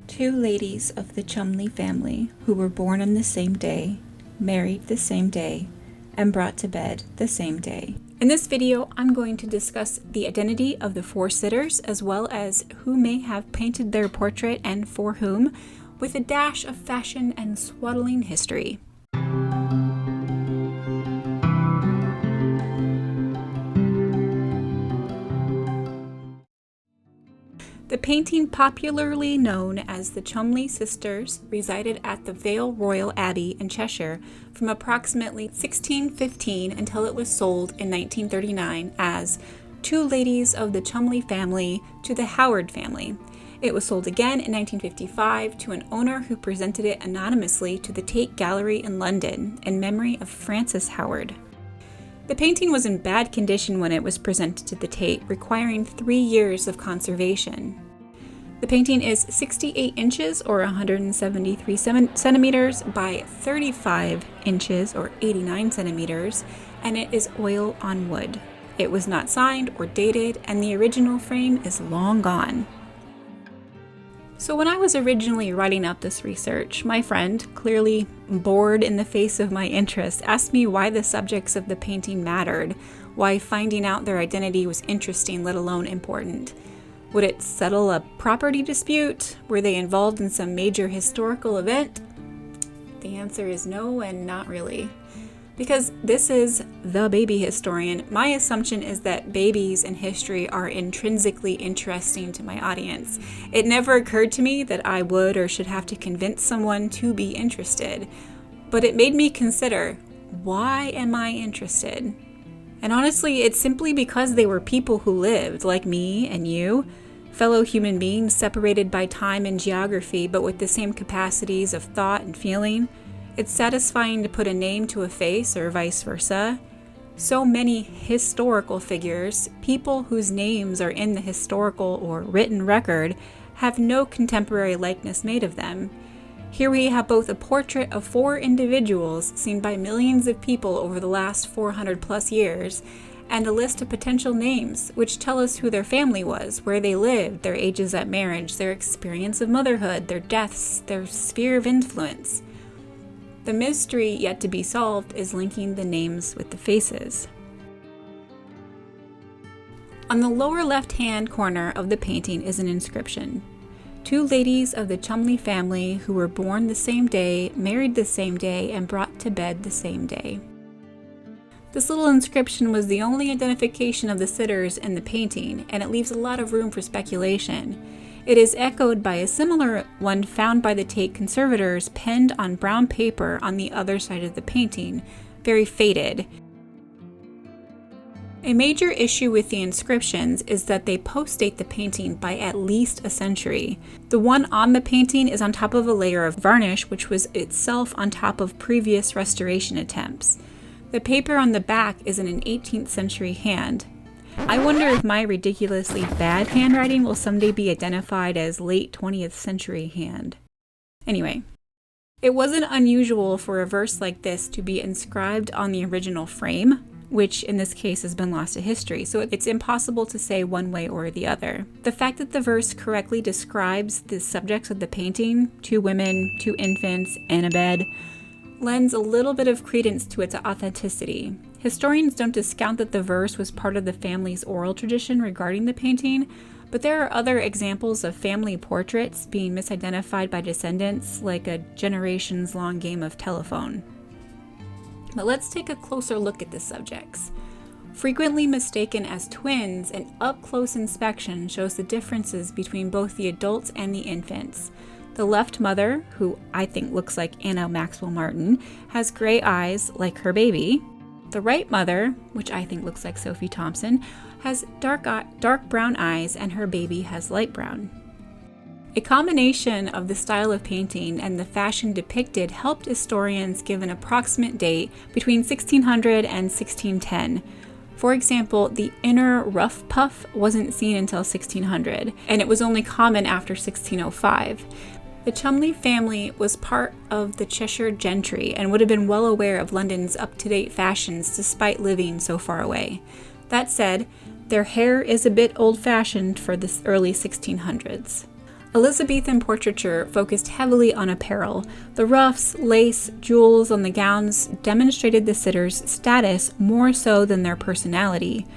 Two ladies of the Cholmondeley family who were born on the same day, married the same day, and brought to bed the same day. In this video, I'm going to discuss the identity of the four sitters as well as who may have painted their portrait and for whom, with a dash of fashion and swaddling history. The painting, popularly known as the Cholmondeley Sisters, resided at the Vale Royal Abbey in Cheshire from approximately 1615 until it was sold in 1939 as Two Ladies of the Cholmondeley Family to the Howard family. It was sold again in 1955 to an owner who presented it anonymously to the Tate Gallery in London in memory of Frances Howard. The painting was in bad condition when it was presented to the Tate, requiring 3 years of conservation. The painting is 68 inches or 173 centimeters by 35 inches or 89 centimeters, and it is oil on wood. It was not signed or dated, and the original frame is long gone. So when I was originally writing up this research, my friend, clearly bored in the face of my interest, asked me why the subjects of the painting mattered, why finding out their identity was interesting, let alone important. Would it settle a property dispute? Were they involved in some major historical event? The answer is no, and not really. Because this is the baby historian, my assumption is that babies and history are intrinsically interesting to my audience. It never occurred to me that I would or should have to convince someone to be interested, but it made me consider, why am I interested? And honestly, it's simply because they were people who lived, like me and you, fellow human beings separated by time and geography, but with the same capacities of thought and feeling. It's satisfying to put a name to a face or vice versa. So many historical figures, people whose names are in the historical or written record, have no contemporary likeness made of them. Here we have both a portrait of 4 individuals seen by millions of people over the last 400 plus years, and a list of potential names which tell us who their family was, where they lived, their ages at marriage, their experience of motherhood, their deaths, their sphere of influence. The mystery yet to be solved is linking the names with the faces. On the lower left-hand corner of the painting is an inscription. Two ladies of the Cholmondeley family who were born the same day, married the same day, and brought to bed the same day. This little inscription was the only identification of the sitters in the painting, and it leaves a lot of room for speculation. It is echoed by a similar one found by the Tate conservators, penned on brown paper on the other side of the painting, very faded. A major issue with the inscriptions is that they post-date the painting by at least a century. The one on the painting is on top of a layer of varnish, which was itself on top of previous restoration attempts. The paper on the back is in an 18th century hand. I wonder if my ridiculously bad handwriting will someday be identified as late 20th century hand. Anyway, it wasn't unusual for a verse like this to be inscribed on the original frame, which in this case has been lost to history, so it's impossible to say one way or the other. The fact that the verse correctly describes the subjects of the painting, 2 women, 2 infants, and a bed, lends a little bit of credence to its authenticity. Historians don't discount that the verse was part of the family's oral tradition regarding the painting, but there are other examples of family portraits being misidentified by descendants, like a generations-long game of telephone. But let's take a closer look at the subjects. Frequently mistaken as twins, an up-close inspection shows the differences between both the adults and the infants. The left mother, who I think looks like Anna Maxwell Martin, has gray eyes like her baby. The right mother, which I think looks like Sophie Thompson, has dark brown eyes, and her baby has light brown. A combination of the style of painting and the fashion depicted helped historians give an approximate date between 1600 and 1610. For example, the inner ruff puff wasn't seen until 1600, and it was only common after 1605. The Cholmondeley family was part of the Cheshire gentry and would have been well aware of London's up-to-date fashions despite living so far away. That said, their hair is a bit old-fashioned for the early 1600s. Elizabethan portraiture focused heavily on apparel. The ruffs, lace, jewels on the gowns demonstrated the sitters' status more so than their personality.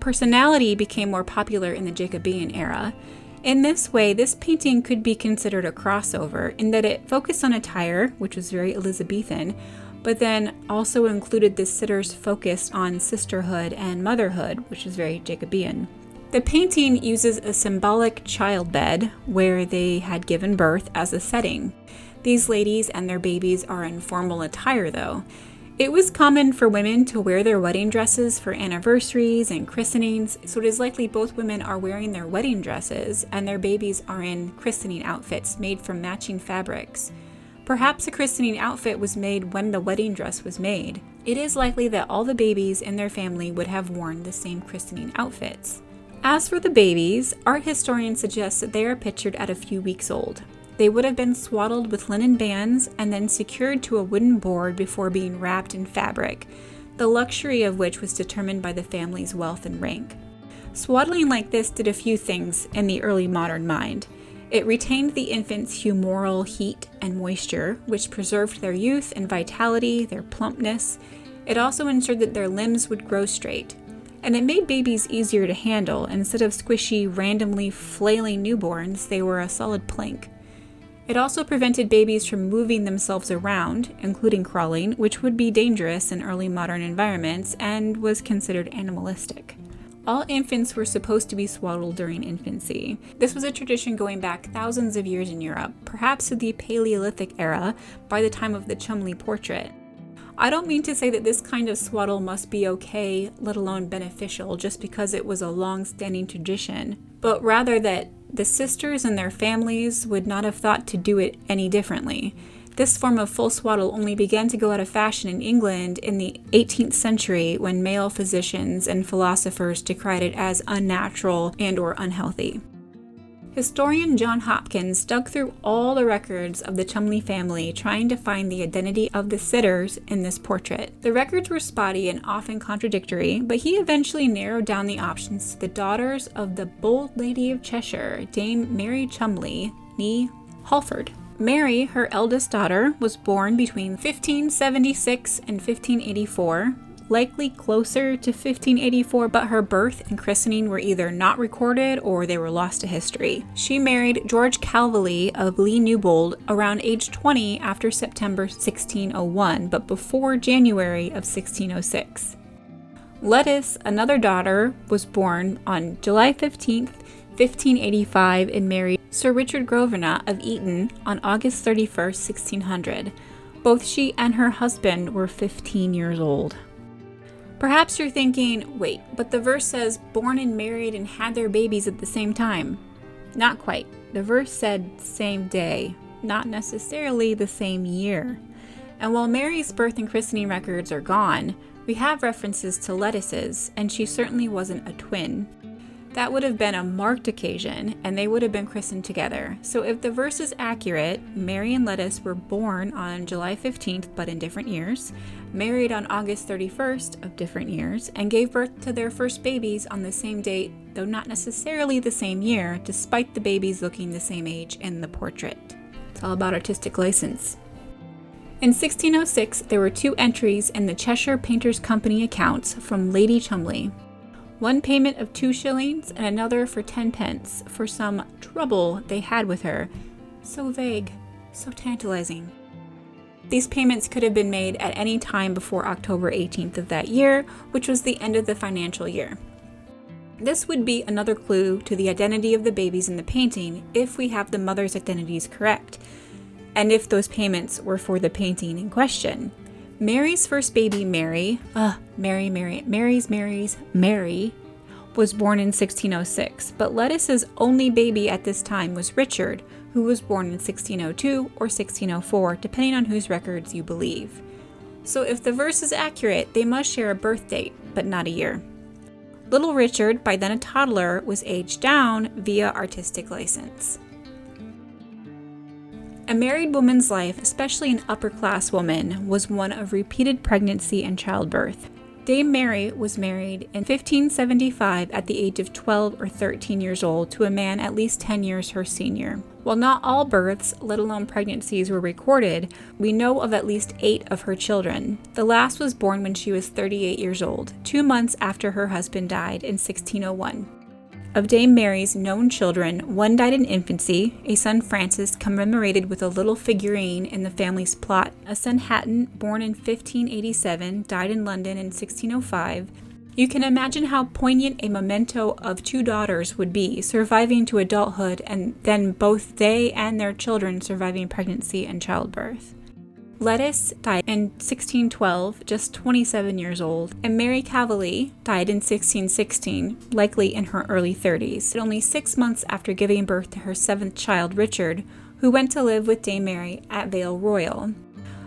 Personality became more popular in the Jacobean era. In this way, this painting could be considered a crossover in that it focused on attire, which was very Elizabethan, but then also included the sitters' focus on sisterhood and motherhood, which was very Jacobean. The painting uses a symbolic childbed where they had given birth as a setting. These ladies and their babies are in formal attire though. It was common for women to wear their wedding dresses for anniversaries and christenings, so it is likely both women are wearing their wedding dresses and their babies are in christening outfits made from matching fabrics. Perhaps a christening outfit was made when the wedding dress was made. It is likely that all the babies in their family would have worn the same christening outfits. As for the babies, art historians suggest that they are pictured at a few weeks old. They would have been swaddled with linen bands and then secured to a wooden board before being wrapped in fabric, the luxury of which was determined by the family's wealth and rank. Swaddling like this did a few things in the early modern mind. It retained the infant's humoral heat and moisture, which preserved their youth and vitality, their plumpness. It also ensured that their limbs would grow straight. And it made babies easier to handle. Instead of squishy, randomly flailing newborns, they were a solid plank. It also prevented babies from moving themselves around, including crawling, which would be dangerous in early modern environments and was considered animalistic. All infants were supposed to be swaddled during infancy. This was a tradition going back thousands of years in Europe, perhaps to the Paleolithic era, by the time of the Cholmondeley portrait. I don't mean to say that this kind of swaddle must be okay, let alone beneficial, just because it was a long-standing tradition, but rather that the sisters and their families would not have thought to do it any differently. This form of full swaddle only began to go out of fashion in England in the 18th century when male physicians and philosophers decried it as unnatural and/or unhealthy. Historian John Hopkins dug through all the records of the Cholmondeley family trying to find the identity of the sitters in this portrait. The records were spotty and often contradictory, but he eventually narrowed down the options to the daughters of the bold lady of Cheshire, Dame Mary Cholmondeley, née Halford. Mary, her eldest daughter, was born between 1576 and 1584, likely closer to 1584, but her birth and christening were either not recorded or they were lost to history. She married George Calveley of Lee Newbold around age 20 after September 1601, but before January of 1606. Lettice, another daughter, was born on July 15th, 1585 and married Sir Richard Grosvenor of Eton on August 31st, 1600. Both she and her husband were 15 years old. Perhaps you're thinking, wait, but the verse says born and married and had their babies at the same time. Not quite. The verse said same day, not necessarily the same year. And while Mary's birth and christening records are gone, we have references to Lettice's, and she certainly wasn't a twin. That would have been a marked occasion, and they would have been christened together. So if the verse is accurate, Mary and Lettice were born on July 15th, but in different years, married on August 31st of different years, and gave birth to their first babies on the same date, though not necessarily the same year, despite the babies looking the same age in the portrait. It's all about artistic license. In 1606, there were 2 entries in the Cheshire Painters' Company accounts from Lady Cholmondeley. One payment of 2 shillings and another for 10 pence for some trouble they had with her. So vague, so tantalizing. These payments could have been made at any time before October 18th of that year, which was the end of the financial year. This would be another clue to the identity of the babies in the painting if we have the mother's identities correct, and if those payments were for the painting in question. Mary's first baby, Mary, was born in 1606, but Lettice's only baby at this time was Richard, who was born in 1602 or 1604, depending on whose records you believe. So if the verse is accurate, they must share a birth date, but not a year. Little Richard, by then a toddler, was aged down via artistic license. A married woman's life, especially an upper-class woman, was one of repeated pregnancy and childbirth. Dame Mary was married in 1575 at the age of 12 or 13 years old to a man at least 10 years her senior. While not all births, let alone pregnancies, were recorded, we know of at least 8 of her children. The last was born when she was 38 years old, 2 months after her husband died in 1601. Of Dame Mary's known children, one died in infancy, a son Francis commemorated with a little figurine in the family's plot. A son Hatton, born in 1587, died in London in 1605. You can imagine how poignant a memento of 2 daughters would be, surviving to adulthood and then both they and their children surviving pregnancy and childbirth. Lettuce died in 1612, just 27 years old, and Mary Cavely died in 1616, likely in her early 30s, only 6 months after giving birth to her 7th child, Richard, who went to live with Dame Mary at Vale Royal.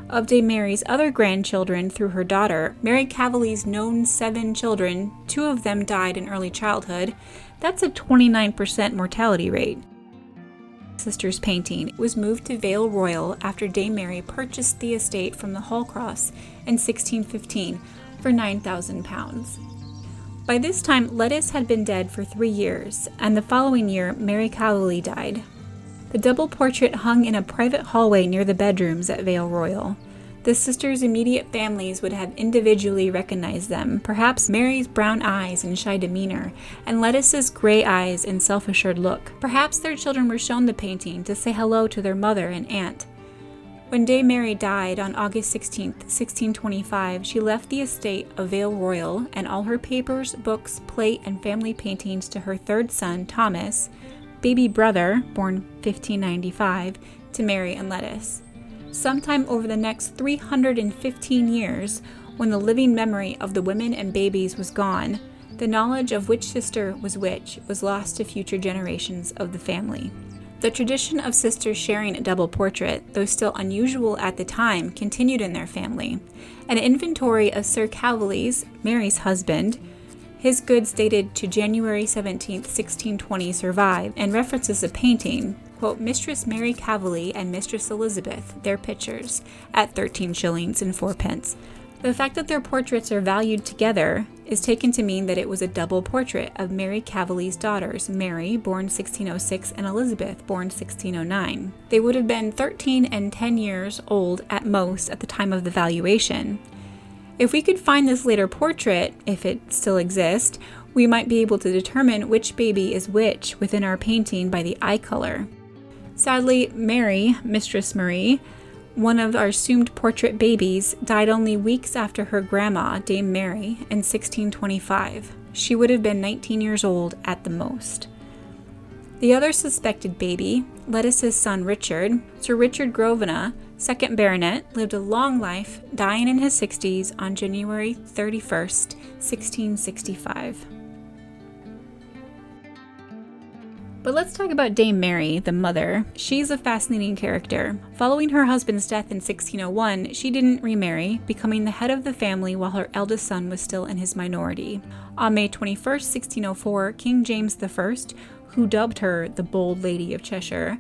Of Dame Mary's other grandchildren through her daughter, Mary Cavely's known 7 children, 2 of them died in early childhood. That's a 29% mortality rate. Sisters painting was moved to Vale Royal after Dame Mary purchased the estate from the Hall Cross in 1615 for £9,000. By this time, Lettuce had been dead for 3 years, and the following year, Mary Cavely died. The double portrait hung in a private hallway near the bedrooms at Vale Royal. The sisters' immediate families would have individually recognized them, perhaps Mary's brown eyes and shy demeanor, and Lettuce's gray eyes and self-assured look. Perhaps their children were shown the painting to say hello to their mother and aunt. When Dame Mary died on August 16, 1625, she left the estate of Vale Royal and all her papers, books, plate, and family paintings to her 3rd son, Thomas, baby brother, born 1595, to Mary and Lettuce. Sometime over the next 315 years, when the living memory of the women and babies was gone, the knowledge of which sister was which was lost to future generations of the family. The tradition of sisters sharing a double portrait, though still unusual at the time, continued in their family. An inventory of Sir Cavely's, Mary's husband, his goods dated to January 17, 1620 survive, and references a painting, quote, Mistress Mary Cavely and Mistress Elizabeth, their pictures, at 13 shillings and 4 pence. The fact that their portraits are valued together is taken to mean that it was a double portrait of Mary Cavely's daughters, Mary, born 1606, and Elizabeth, born 1609. They would have been 13 and 10 years old at most at the time of the valuation. If we could find this later portrait, if it still exists, we might be able to determine which baby is which within our painting by the eye color. Sadly, Mary, Mistress Marie, one of our assumed portrait babies, died only weeks after her grandma, Dame Mary, in 1625. She would have been 19 years old at the most. The other suspected baby, Lettuce's son Richard, Sir Richard Grosvenor, 2nd Baronet, lived a long life, dying in his 60s on January 31st, 1665. But let's talk about Dame Mary, the mother. She's a fascinating character. Following her husband's death in 1601, she didn't remarry, becoming the head of the family while her eldest son was still in his minority. On May 21st, 1604, King James I, who dubbed her the Bold Lady of Cheshire,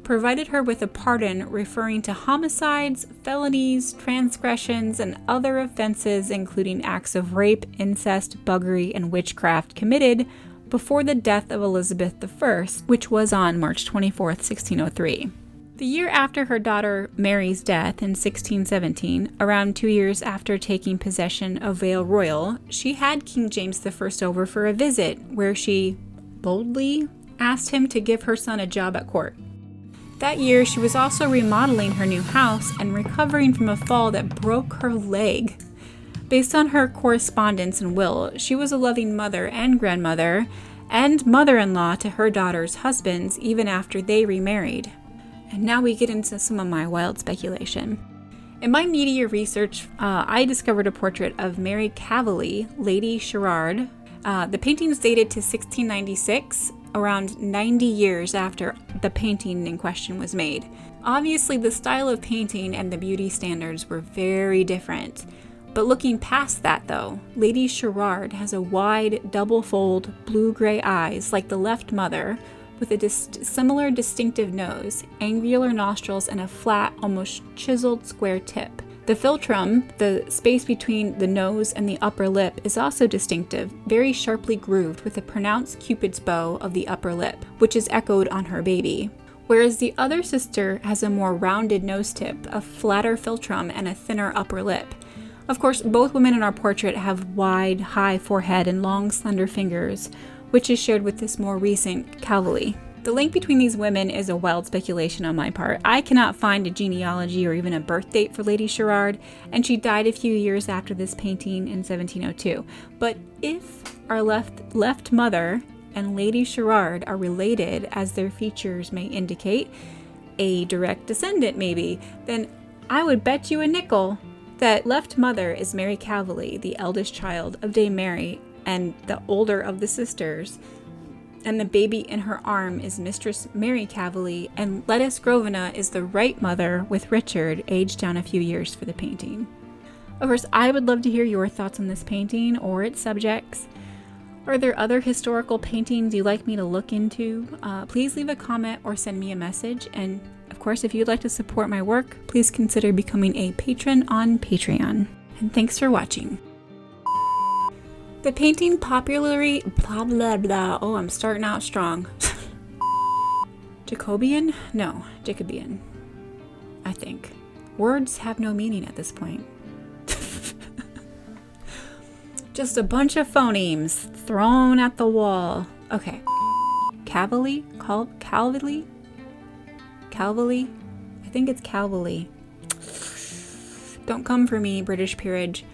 provided her with a pardon referring to homicides, felonies, transgressions, and other offenses including acts of rape, incest, buggery, and witchcraft committed before the death of Elizabeth I, which was on March 24, 1603. The year after her daughter Mary's death in 1617, around 2 years after taking possession of Vale Royal, she had King James I over for a visit, where she boldly asked him to give her son a job at court. That year, she was also remodeling her new house and recovering from a fall that broke her leg. Based on her correspondence and will, she was a loving mother and grandmother and mother-in-law to her daughter's husbands even after they remarried. And now we get into some of my wild speculation. In my media research, I discovered a portrait of Mary Cavely, Lady Sherard. The painting is dated to 1696, around 90 years after the painting in question was made. Obviously, the style of painting and the beauty standards were very different. But looking past that, though, Lady Sherard has a wide, double-fold, blue-gray eyes like the left mother, with a similar distinctive nose, angular nostrils, and a flat, almost chiseled square tip. The philtrum, the space between the nose and the upper lip, is also distinctive, very sharply grooved with a pronounced cupid's bow of the upper lip, which is echoed on her baby. Whereas the other sister has a more rounded nose tip, a flatter philtrum, and a thinner upper lip. Of course, both women in our portrait have wide, high forehead and long, slender fingers, which is shared with this more recent Calveley. The link between these women is a wild speculation on my part. I cannot find a genealogy or even a birth date for Lady Sherard, and she died a few years after this painting in 1702. But if our left mother and Lady Sherard are related, as their features may indicate, a direct descendant maybe, then I would bet you a nickel that left mother is Mary Calveley, the eldest child of Dame Mary and the older of the sisters, and the baby in her arm is Mistress Mary Calveley, and Lettice Grosvenor is the right mother, with Richard aged down a few years for the painting. Of course, I would love to hear your thoughts on this painting or its subjects. Are there other historical paintings you'd like me to look into? Please leave a comment or send me a message. And of course, if you'd like to support my work, please consider becoming a patron on Patreon. And thanks for watching. The painting popularly blah blah blah. Oh, I'm starting out strong. Jacobean? No, Jacobean. I think. Words have no meaning at this point. Just a bunch of phonemes thrown at the wall. Okay. Calveley? Calveley? Calveley? I think it's Calveley. Don't come for me, British peerage.